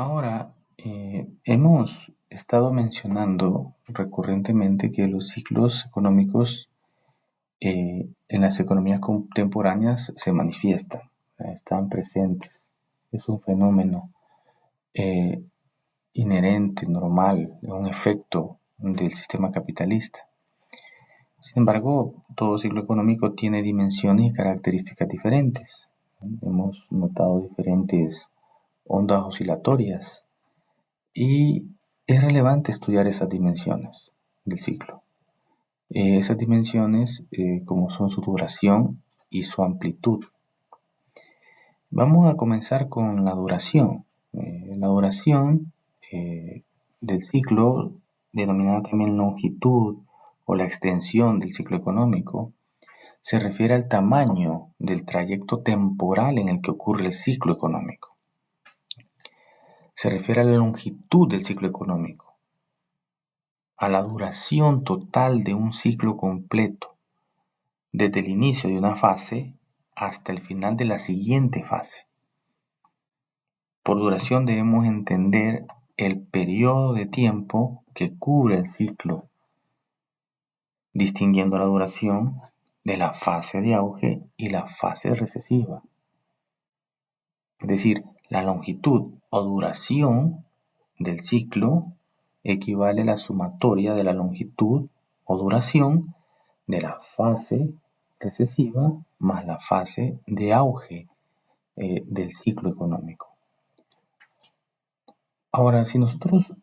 Ahora, hemos estado mencionando recurrentemente que los ciclos económicos en las economías contemporáneas se manifiestan, están presentes. Es un fenómeno eh, inherente, normal, un efecto del sistema capitalista. Sin embargo, todo ciclo económico tiene dimensiones y características diferentes. Hemos notado diferentes ondas oscilatorias y es relevante estudiar esas dimensiones del ciclo. Esas dimensiones, como son su duración y su amplitud. Vamos a comenzar con la duración. La duración del ciclo, denominada también longitud o la extensión del ciclo económico, se refiere al tamaño del trayecto temporal en el que ocurre el ciclo económico. Se refiere a la longitud del ciclo económico, a la duración total de un ciclo completo, desde el inicio de una fase hasta el final de la siguiente fase. Por duración debemos entender el periodo de tiempo que cubre el ciclo, distinguiendo la duración de la fase de auge y la fase recesiva. Es decir, la longitud o duración del ciclo equivale a la sumatoria de la longitud o duración de la fase recesiva más la fase de auge del ciclo económico. Ahora, si nosotros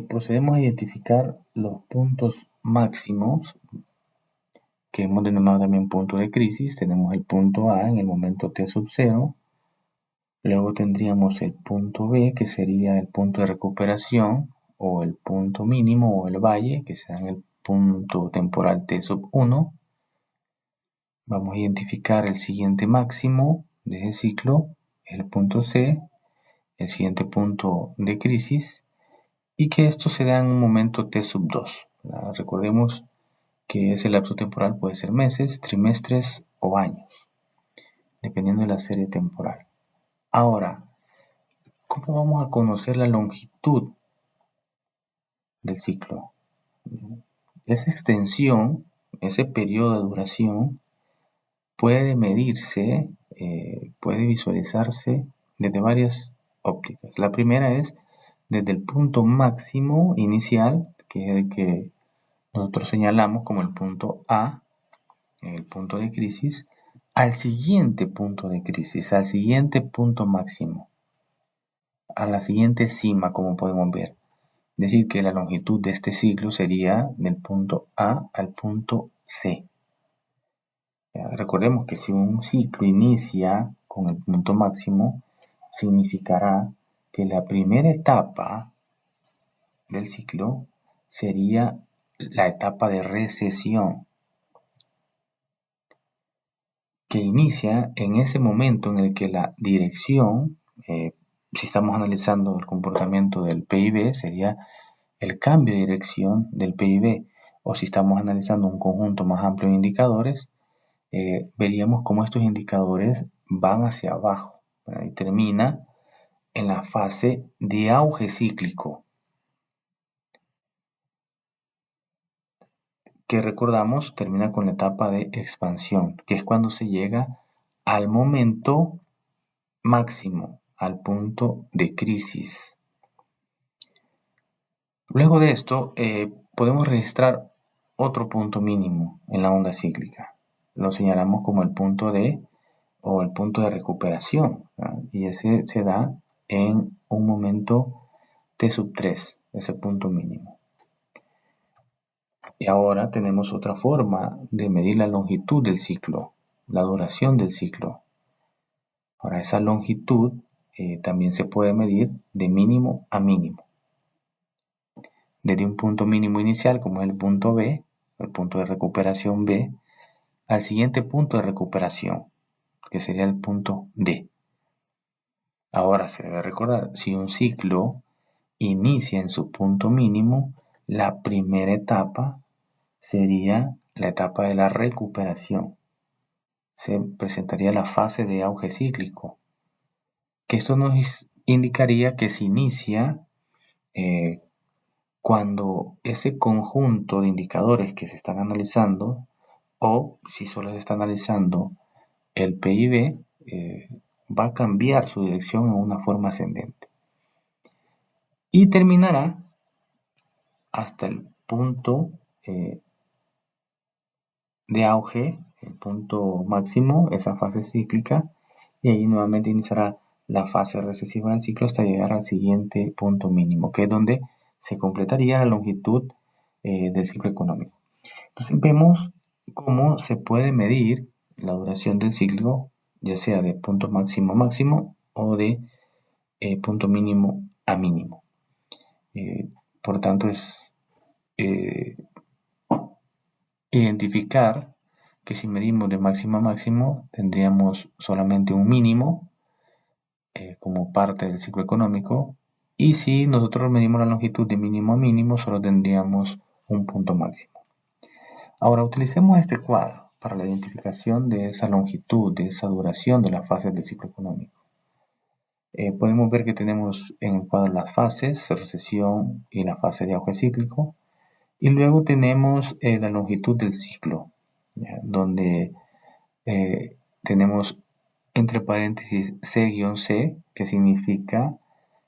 procedemos a identificar los puntos máximos, que hemos denominado también punto de crisis, tenemos el punto A en el momento T sub 0, luego tendríamos el punto B, que sería el punto de recuperación, o el punto mínimo, o el valle, que será en el punto temporal T sub 1. Vamos a identificar el siguiente máximo de ese ciclo, el punto C, el siguiente punto de crisis, y que esto se da en un momento T sub 2. Recordemos que ese lapso temporal puede ser meses, trimestres o años, dependiendo de la serie temporal. Ahora, ¿cómo vamos a conocer la longitud del ciclo? Esa extensión, ese periodo de duración, puede medirse, puede visualizarse desde varias ópticas. La primera es desde el punto máximo inicial, que es el que nosotros señalamos como el punto A, el punto de crisis, al siguiente punto de crisis, al siguiente punto máximo, a la siguiente cima, como podemos ver. Es decir, que la longitud de este ciclo sería del punto A al punto C. Recordemos que si un ciclo inicia con el punto máximo, significará que la primera etapa del ciclo sería la etapa de recesión, que inicia en ese momento en el que la dirección, si estamos analizando el comportamiento del PIB, sería el cambio de dirección del PIB, o si estamos analizando un conjunto más amplio de indicadores, veríamos cómo estos indicadores van hacia abajo, ¿verdad? Y termina en la fase de auge cíclico, que recordamos termina con la etapa de expansión, que es cuando se llega al momento máximo, al punto de crisis. Luego de esto, podemos registrar otro punto mínimo en la onda cíclica. Lo señalamos como el punto de o el punto de recuperación, ¿verdad? Y ese se da en un momento T sub 3, ese punto mínimo. Y ahora tenemos otra forma de medir la longitud del ciclo, la duración del ciclo. Ahora, esa longitud también se puede medir de mínimo a mínimo. Desde un punto mínimo inicial, como es el punto B, el punto de recuperación B, al siguiente punto de recuperación, que sería el punto D. Ahora se debe recordar, si un ciclo inicia en su punto mínimo, la primera etapa sería la etapa de la recuperación. Se presentaría la fase de auge cíclico, que esto nos indicaría que se inicia cuando ese conjunto de indicadores que se están analizando, o si solo se está analizando el PIB, va a cambiar su dirección en una forma ascendente y terminará hasta el punto de auge, el punto máximo, esa fase cíclica, y ahí nuevamente iniciará la fase recesiva del ciclo hasta llegar al siguiente punto mínimo, que es donde se completaría la longitud del ciclo económico. Entonces vemos cómo se puede medir la duración del ciclo, ya sea de punto máximo a máximo o de punto mínimo a mínimo. Por tanto, es identificar que si medimos de máximo a máximo, tendríamos solamente un mínimo como parte del ciclo económico, y si nosotros medimos la longitud de mínimo a mínimo, solo tendríamos un punto máximo. Ahora utilicemos este cuadro para la identificación de esa longitud, de esa duración de las fases del ciclo económico. Podemos ver que tenemos en el cuadro las fases, recesión y la fase de auge cíclico, y luego tenemos la longitud del ciclo, ¿ya? Donde tenemos entre paréntesis C-C, que significa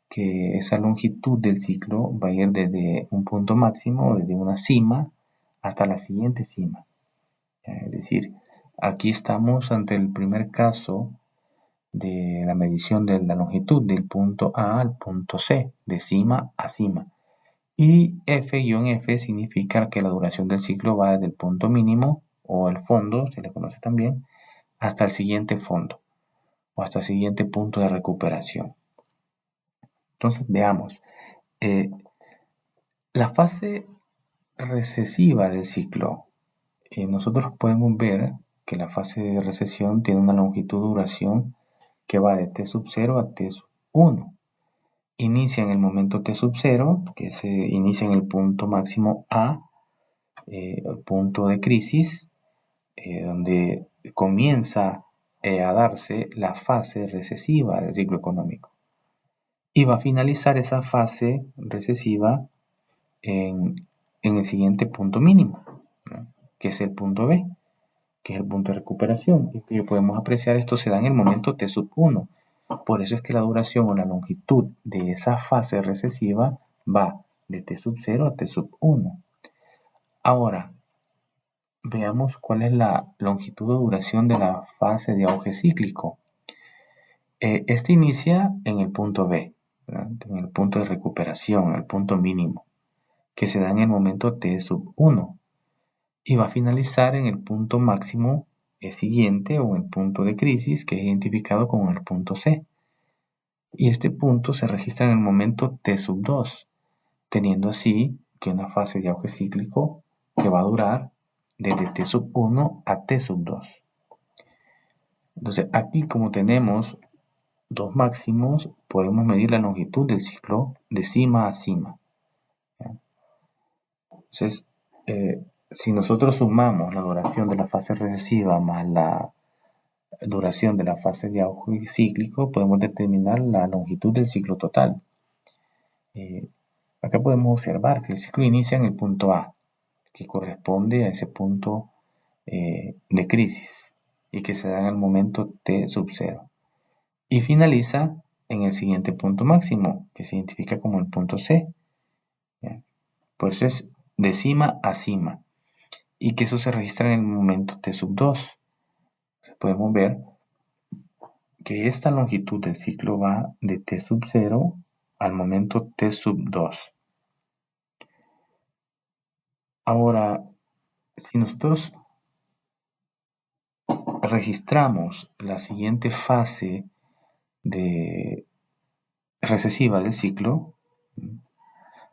que esa longitud del ciclo va a ir desde un punto máximo, desde una cima, hasta la siguiente cima. Es decir, aquí estamos ante el primer caso de la medición de la longitud del punto A al punto C, de cima a cima. Y F-F significa que la duración del ciclo va desde el punto mínimo o el fondo, se le conoce también, hasta el siguiente fondo o hasta el siguiente punto de recuperación. Entonces veamos, la fase recesiva del ciclo, nosotros podemos ver que la fase de recesión tiene una longitud de duración que va de T sub 0 a T sub 1. Inicia en el momento T sub 0, que se inicia en el punto máximo A, el punto de crisis, donde comienza a darse la fase recesiva del ciclo económico. Y va a finalizar esa fase recesiva en el siguiente punto mínimo, ¿no? Que es el punto B, que es el punto de recuperación. Y que podemos apreciar esto se da en el momento T sub 1. Por eso es que la duración o la longitud de esa fase recesiva va de T sub 0 a T sub 1. Ahora, veamos cuál es la longitud o duración de la fase de auge cíclico. Este inicia en el punto B, ¿verdad? En el punto de recuperación, el punto mínimo, que se da en el momento T sub 1, y va a finalizar en el punto máximo siguiente o en punto de crisis, que es identificado como el punto C. Y este punto se registra en el momento T sub 2, teniendo así que una fase de auge cíclico que va a durar desde T sub 1 a T sub 2. Entonces aquí, como tenemos dos máximos, podemos medir la longitud del ciclo de cima a cima. Entonces, si nosotros sumamos la duración de la fase recesiva más la duración de la fase de auge cíclico, podemos determinar la longitud del ciclo total. Acá podemos observar que el ciclo inicia en el punto A, que corresponde a ese punto de crisis y que se da en el momento T sub 0. Y finaliza en el siguiente punto máximo, que se identifica como el punto C. ¿Ya? Por eso es de cima a cima. Y que eso se registra en el momento T sub 2. Podemos ver que esta longitud del ciclo va de T sub 0 al momento T sub 2. Ahora, si nosotros registramos la siguiente fase de recesiva del ciclo,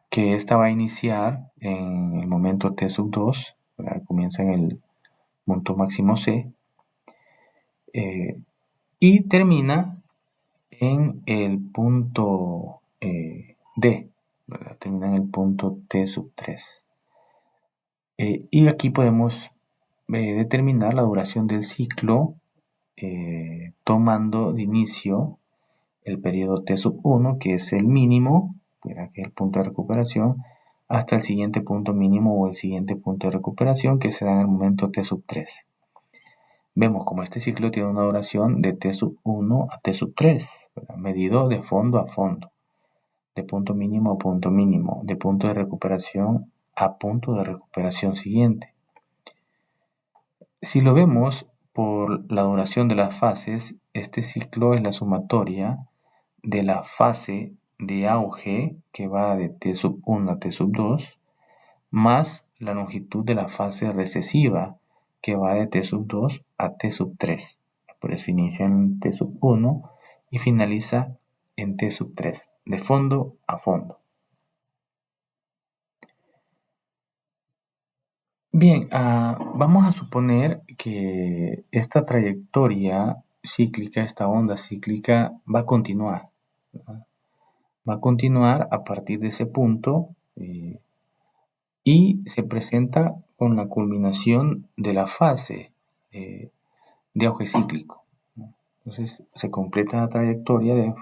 que esta va a iniciar en el momento T sub 2, ¿verdad? Comienza en el punto máximo C, y termina en el punto D, ¿verdad? Termina en el punto T sub 3. Y aquí podemos determinar la duración del ciclo tomando de inicio el periodo T sub 1, que es el mínimo, que es el punto de recuperación, hasta el siguiente punto mínimo o el siguiente punto de recuperación, que será en el momento T sub 3. Vemos como este ciclo tiene una duración de T sub 1 a T sub 3, medido de fondo a fondo, de punto mínimo a punto mínimo, de punto de recuperación a punto de recuperación siguiente. Si lo vemos por la duración de las fases, este ciclo es la sumatoria de la fase de auge, que va de T sub 1 a T sub 2, más la longitud de la fase recesiva, que va de T sub 2 a T sub 3. Por eso inicia en T sub 1 y finaliza en T sub 3, de fondo a fondo. Bien, vamos a suponer que esta trayectoria cíclica, esta onda cíclica, va a continuar. ¿Verdad? Va a continuar a partir de ese punto y se presenta con la culminación de la fase de auge cíclico. Entonces se completa la trayectoria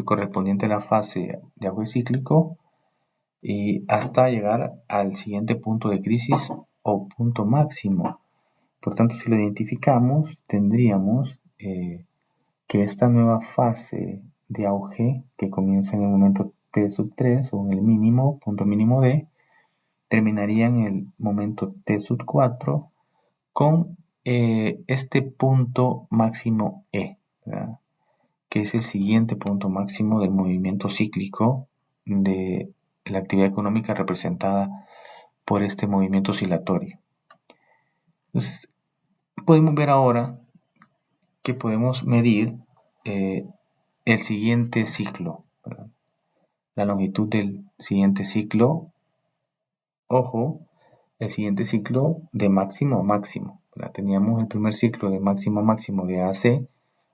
correspondiente a la fase de auge cíclico y hasta llegar al siguiente punto de crisis o punto máximo. Por tanto, si lo identificamos, tendríamos que esta nueva fase de auge, que comienza en el momento T sub 3 o en el mínimo, punto mínimo D, terminaría en el momento T sub 4 con este punto máximo E, ¿verdad? Que es el siguiente punto máximo del movimiento cíclico de la actividad económica representada por este movimiento oscilatorio. Entonces, podemos ver ahora que podemos medir el siguiente ciclo, ¿verdad? La longitud del siguiente ciclo, ojo, el siguiente ciclo de máximo a máximo, ¿verdad? Teníamos el primer ciclo de máximo a máximo de A a C,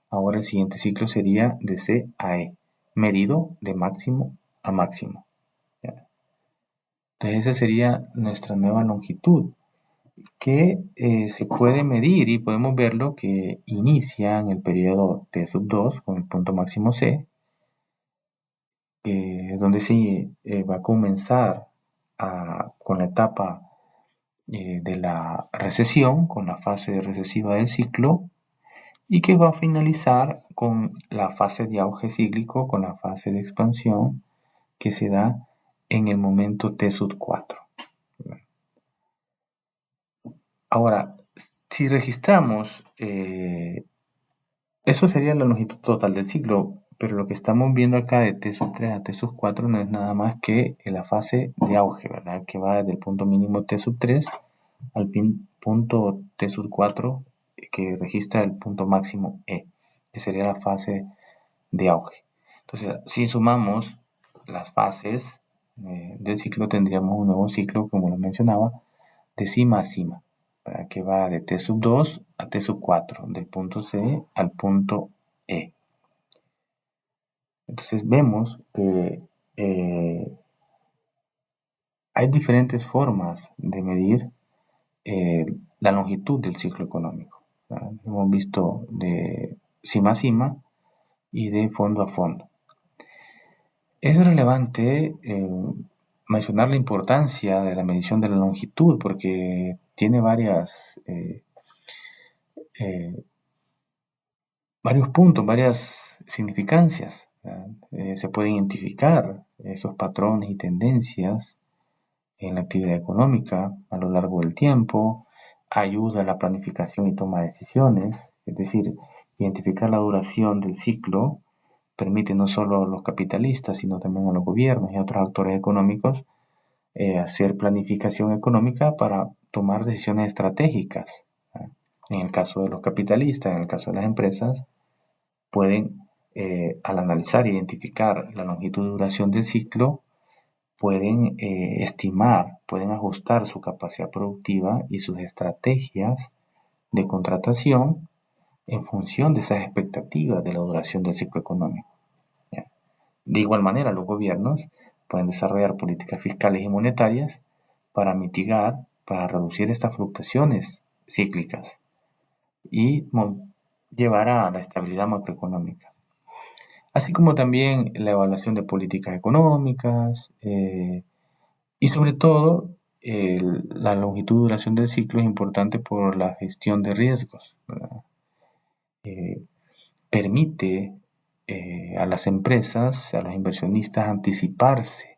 ahora el siguiente ciclo sería de C a E, medido de máximo a máximo, ¿ya? Entonces esa sería nuestra nueva longitud, que se puede medir y podemos verlo que inicia en el periodo T sub 2 con el punto máximo C, donde se va a comenzar con la etapa de la recesión, con la fase recesiva del ciclo, y que va a finalizar con la fase de auge cíclico, con la fase de expansión que se da en el momento T sub 4. Ahora, si registramos, eso sería la longitud total del ciclo, pero lo que estamos viendo acá de T sub 3 a T sub 4 no es nada más que la fase de auge, ¿verdad? Que va desde el punto mínimo T sub 3 al punto T sub 4, que registra el punto máximo E, que sería la fase de auge. Entonces, si sumamos las fases del ciclo, tendríamos un nuevo ciclo, como lo mencionaba, de cima a cima, ¿verdad? Que va de T sub 2 a T sub 4, del punto C al punto E. Entonces vemos que hay diferentes formas de medir la longitud del ciclo económico, ¿verdad? Hemos visto de cima a cima y de fondo a fondo. Es relevante mencionar la importancia de la medición de la longitud porque tiene varios puntos, varias significancias. Se pueden identificar esos patrones y tendencias en la actividad económica a lo largo del tiempo, ayuda a la planificación y toma de decisiones, es decir, identificar la duración del ciclo permite no solo a los capitalistas, sino también a los gobiernos y a otros actores económicos hacer planificación económica para tomar decisiones estratégicas. En el caso de los capitalistas, en el caso de las empresas, pueden, al analizar e identificar la longitud de duración del ciclo, pueden estimar, pueden ajustar su capacidad productiva y sus estrategias de contratación en función de esas expectativas de la duración del ciclo económico. ¿Ya? De igual manera, los gobiernos pueden desarrollar políticas fiscales y monetarias para mitigar, para reducir estas fluctuaciones cíclicas y llevar a la estabilidad macroeconómica. así como también la evaluación de políticas económicas y sobre todo la longitud y duración del ciclo es importante por la gestión de riesgos, ¿verdad? Eh, Permite a las empresas, a los inversionistas anticiparse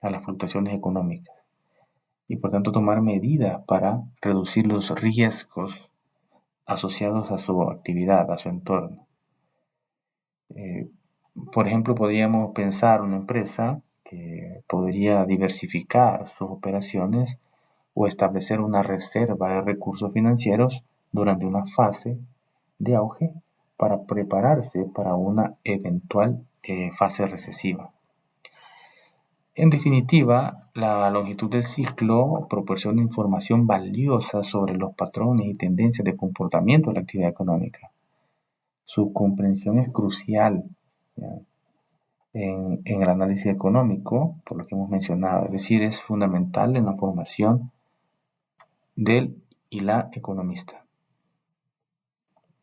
a las fluctuaciones económicas y por tanto tomar medidas para reducir los riesgos asociados a su actividad, a su entorno. Eh, por ejemplo, podríamos pensar una empresa que podría diversificar sus operaciones o establecer una reserva de recursos financieros durante una fase de auge para prepararse para una eventual fase recesiva. En definitiva, la longitud del ciclo proporciona información valiosa sobre los patrones y tendencias de comportamiento de la actividad económica. Su comprensión es crucial, ¿ya? En el análisis económico, por lo que hemos mencionado, es decir, es fundamental en la formación del y la economista.